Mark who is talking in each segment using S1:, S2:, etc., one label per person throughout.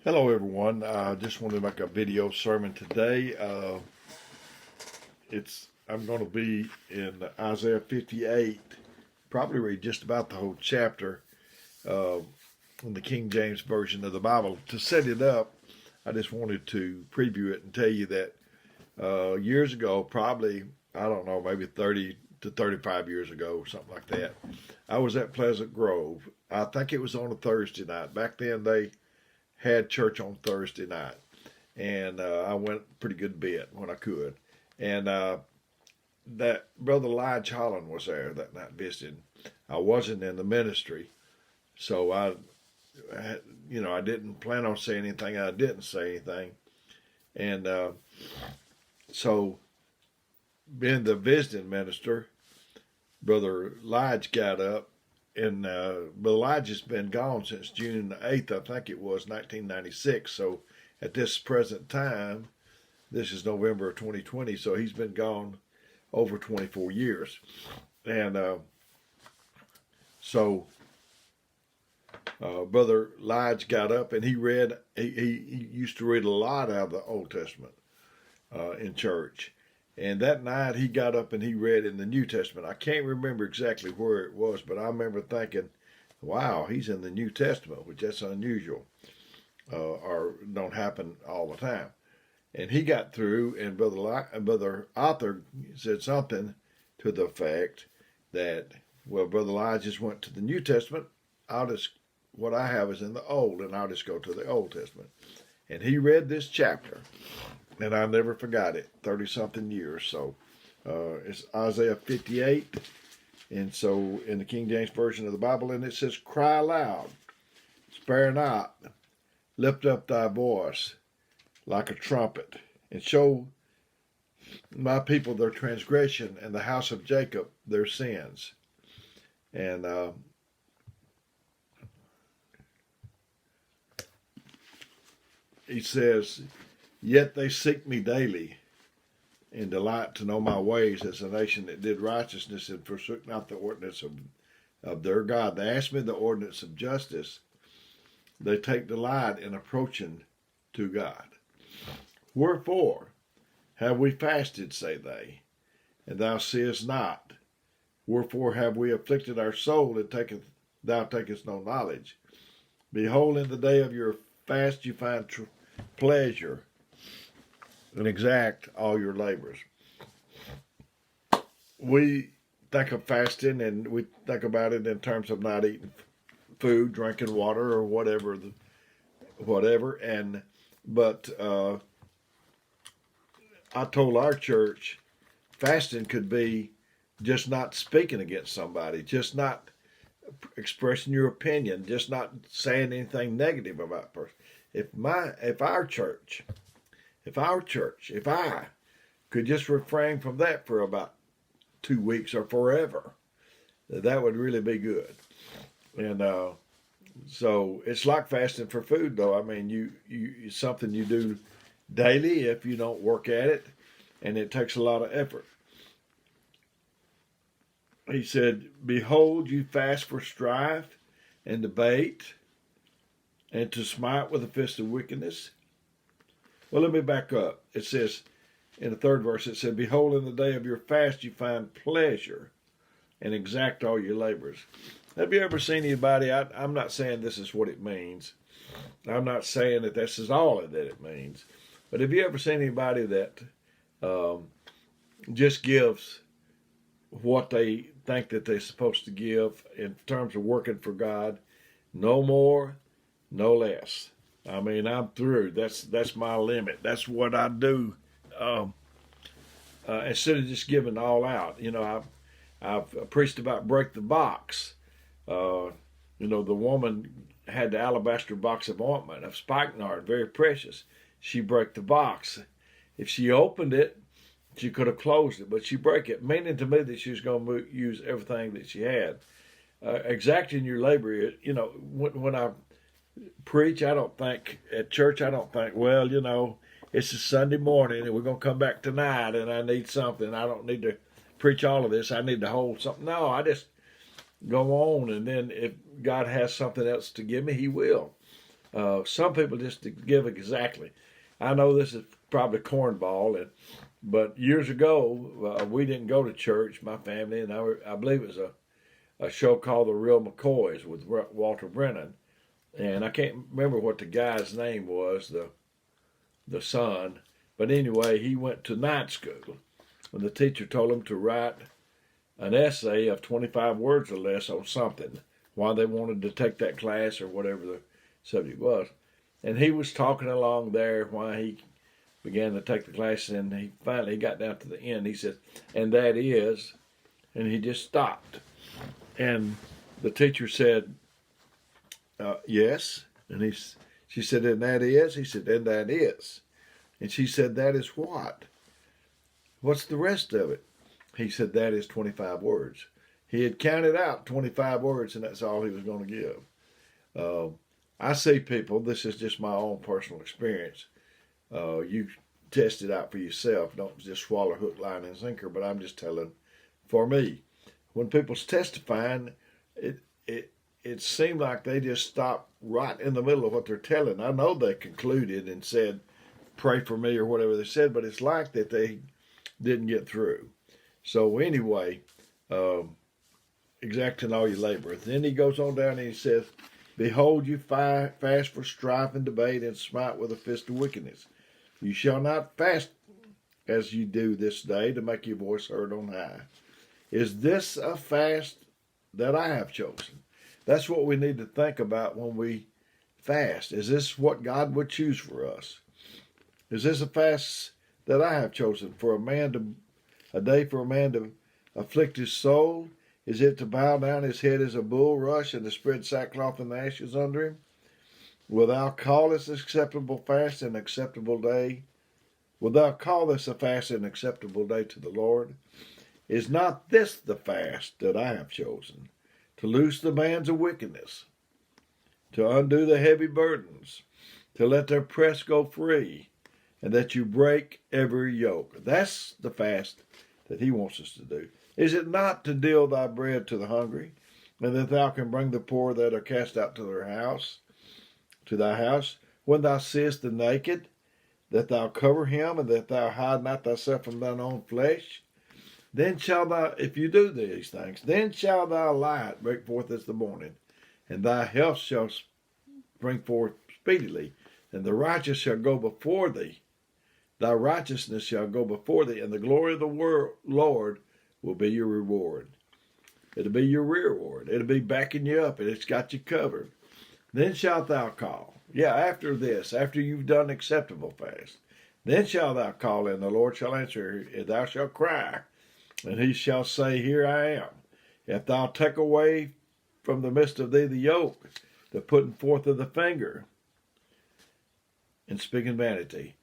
S1: Hello everyone. I just wanted to make a video sermon today. I'm going to be in Isaiah 58, probably read just about the whole chapter in the King James Version of the Bible. To set it up, I just wanted to preview it and tell you that years ago, probably, I don't know, maybe 30 to 35 years ago, something like that, I was at Pleasant Grove. I think it was on a Thursday night. Back then they had church on Thursday night, and I went pretty good bit when I could. And that Brother Lige Holland was there that night visiting. I wasn't in the ministry, so I didn't plan on saying anything. I didn't say anything, and so being the visiting minister, Brother Lige got up. And Elijah's been gone since June the 8th, I think it was, 1996. So at this present time, this is November of 2020, so he's been gone over 24 years. And so Brother Lige got up and he used to read a lot out of the Old Testament in church. And that night he got up and he read in the New Testament. I can't remember exactly where it was, but I remember thinking, wow, he's in the New Testament, which that's unusual or don't happen all the time. And he got through, and Brother Arthur said something to the effect that, well, Brother Elijah just went to the New Testament. What I have is in the Old, and I'll just go to the Old Testament. And he read this chapter. And I never forgot it, 30-something years. So it's Isaiah 58. And so in the King James Version of the Bible, and it says, "Cry aloud, spare not, lift up thy voice like a trumpet, and show my people their transgression, and the house of Jacob their sins." And he says, "Yet they seek me daily, and delight to know my ways, as a nation that did righteousness and forsook not the ordinance of their God." They ask me the ordinance of justice. They take delight in approaching to God. "Wherefore have we fasted," say they, "and thou seest not? Wherefore have we afflicted our soul, and thou takest no knowledge? Behold, in the day of your fast you find pleasure, and exact all your labors." We think of fasting, and we think about it in terms of not eating food, drinking water, or whatever. But I told our church, fasting could be just not speaking against somebody, just not expressing your opinion, just not saying anything negative about a person. If I could just refrain from that for about 2 weeks or forever, that would really be good. And so it's like fasting for food, though. I mean, it's something you do daily if you don't work at it, and it takes a lot of effort. He said, "Behold, you fast for strife and debate, and to smite with the fist of wickedness." Well, let me back up. It says, in the third verse, it said, "Behold, in the day of your fast you find pleasure, and exact all your labors." Have you ever seen anybody, I'm not saying this is what it means. I'm not saying that this is all that it means. But have you ever seen anybody that just gives what they think that they're supposed to give in terms of working for God? No more, no less. I mean, I'm through. That's my limit. That's what I do. Instead of just giving all out, I've preached about break the box. The woman had the alabaster box of ointment of spikenard, very precious. She broke the box. If she opened it, she could have closed it, but she broke it, meaning to me that she was going to use everything that she had. Exacting your labor, when I preach, I don't think, at church, I don't think, well, it's a Sunday morning and we're going to come back tonight and I need something. I don't need to preach all of this. I need to hold something. No, I just go on, and then if God has something else to give me, He will. Some people just give exactly. I know this is probably cornball, but years ago we didn't go to church, my family, and I believe it was a show called The Real McCoys with Walter Brennan, and I can't remember what the guy's name was, the son, but anyway, he went to night school, and the teacher told him to write an essay of 25 words or less on something, why they wanted to take that class or whatever the subject was. And he was talking along there why he began to take the class, and he finally got down to the end. He said, and that is, and he just stopped. And the teacher said, yes. And she said, and that is? He said, and that is. And she said, that is what? What's the rest of it? He said, that is 25 words. He had counted out 25 words, and that's all he was going to give. I see people, this is just my own personal experience. You test it out for yourself. Don't just swallow hook, line, and sinker, but I'm just telling for me. When people's testifying, it seemed like they just stopped right in the middle of what they're telling. I know they concluded and said, pray for me or whatever they said, but it's like that they didn't get through. So anyway, exacting all your labor. Then he goes on down and he says, behold, you fast for strife and debate and smite with a fist of wickedness. You shall not fast as you do this day to make your voice heard on high. Is this a fast that I have chosen? That's what we need to think about when we fast. Is this what God would choose for us? Is this a fast that I have chosen for a day for a man to afflict his soul? Is it to bow down his head as a bulrush and to spread sackcloth and ashes under him? Wilt thou call this acceptable fast and acceptable day? Wilt thou call this a fast and acceptable day to the Lord? Is not this the fast that I have chosen? To loose the bands of wickedness, to undo the heavy burdens, to let their press go free, and that you break every yoke. That's the fast that he wants us to do. Is it not to deal thy bread to the hungry, and that thou can bring the poor that are cast out to thy house, when thou seest the naked, that thou cover him, and that thou hide not thyself from thine own flesh? Then shall thou, if you do these things, then shall thy light break forth as the morning, and thy health shall bring forth speedily, and the righteous shall go before thee. Thy righteousness shall go before thee, and the glory of the Lord will be your reward. It'll be your reward. It'll be backing you up, and it's got you covered. Then shalt thou call. Yeah, after this, after you've done acceptable fast, then shalt thou call, and the Lord shall answer, and thou shalt cry, and he shall say, here I am. If thou take away from the midst of thee the yoke, the putting forth of the finger, and speaking vanity.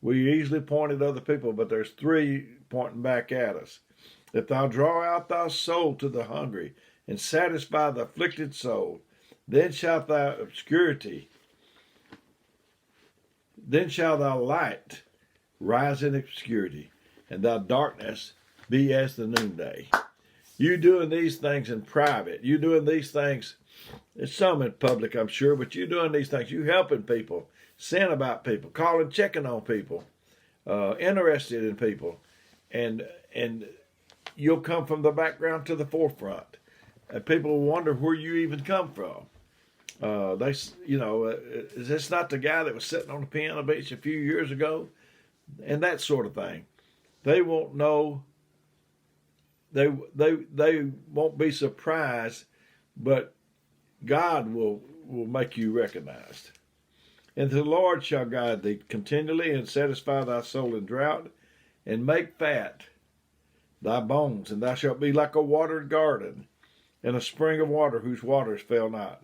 S1: We easily point at other people, but there's three pointing back at us. If thou draw out thy soul to the hungry, and satisfy the afflicted soul, then shall thy light rise in obscurity, and thy darkness be as the noonday. You doing these things in private, you doing these things, it's some in public, I'm sure, but you doing these things, you helping people, saying about people, calling, checking on people, interested in people, and you'll come from the background to the forefront, and people will wonder where you even come from. Is this not the guy that was sitting on the piano bench a few years ago, and that sort of thing? They won't know. They won't be surprised, but God will make you recognized. And the Lord shall guide thee continually, and satisfy thy soul in drought, and make fat thy bones, and thou shalt be like a watered garden, and a spring of water whose waters fail not.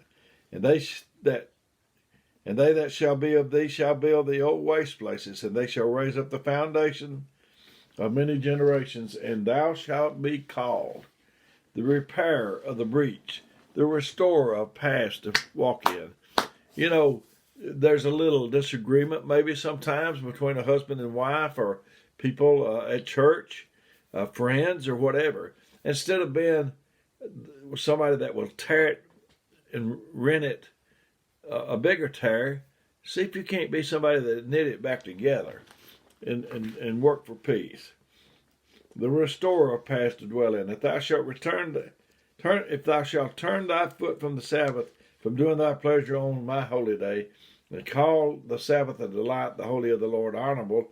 S1: And they that shall be of thee shall build the old waste places, and they shall raise up the foundation of many generations, and thou shalt be called the repairer of the breach, the restorer of paths to walk in. You know, there's a little disagreement maybe sometimes between a husband and wife, or people at church, friends, or whatever. Instead of being somebody that will tear it and rent it a bigger tear, see if you can't be somebody that knit it back together and work for peace. The restorer of paths to dwell in. If thou shalt if thou shalt turn thy foot from the Sabbath, from doing thy pleasure on my holy day, and call the Sabbath a delight, the holy of the Lord honorable,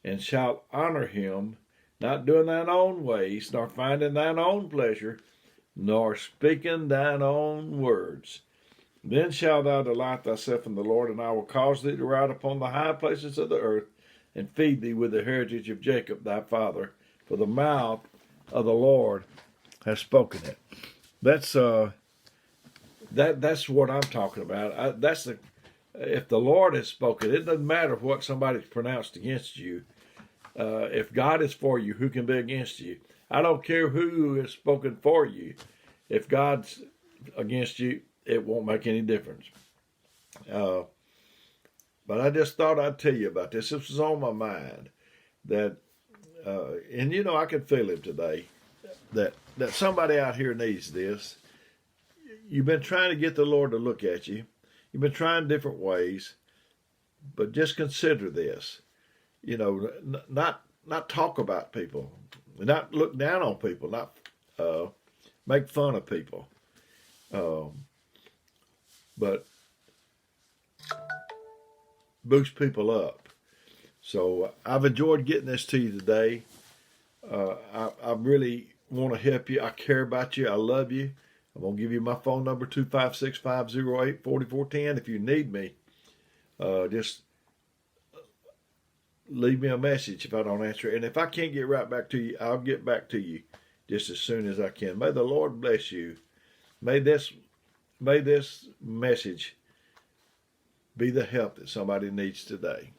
S1: and shalt honor him, not doing thine own ways, nor finding thine own pleasure, nor speaking thine own words, then shalt thou delight thyself in the Lord, and I will cause thee to ride upon the high places of the earth, and feed thee with the heritage of Jacob thy father, for the mouth of the Lord has spoken it. That's what I'm talking about. If the Lord has spoken, it doesn't matter what somebody's pronounced against you. If God is for you, who can be against you? I don't care who has spoken for you. If God's against you, it won't make any difference. But I just thought I'd tell you about this. This was on my mind. And you know, I can feel him today. That somebody out here needs this. You've been trying to get the Lord to look at you. You've been trying different ways. But just consider this. You know, not talk about people. Not look down on people. Not make fun of people. But boost people up. So I've enjoyed getting this to you today. I really want to help you. I care about you. I love you. I'm going to give you my phone number, 256-508-4410. If you need me, just leave me a message if I don't answer it. And if I can't get right back to you, I'll get back to you just as soon as I can. May the Lord bless you. May this message be the help that somebody needs today.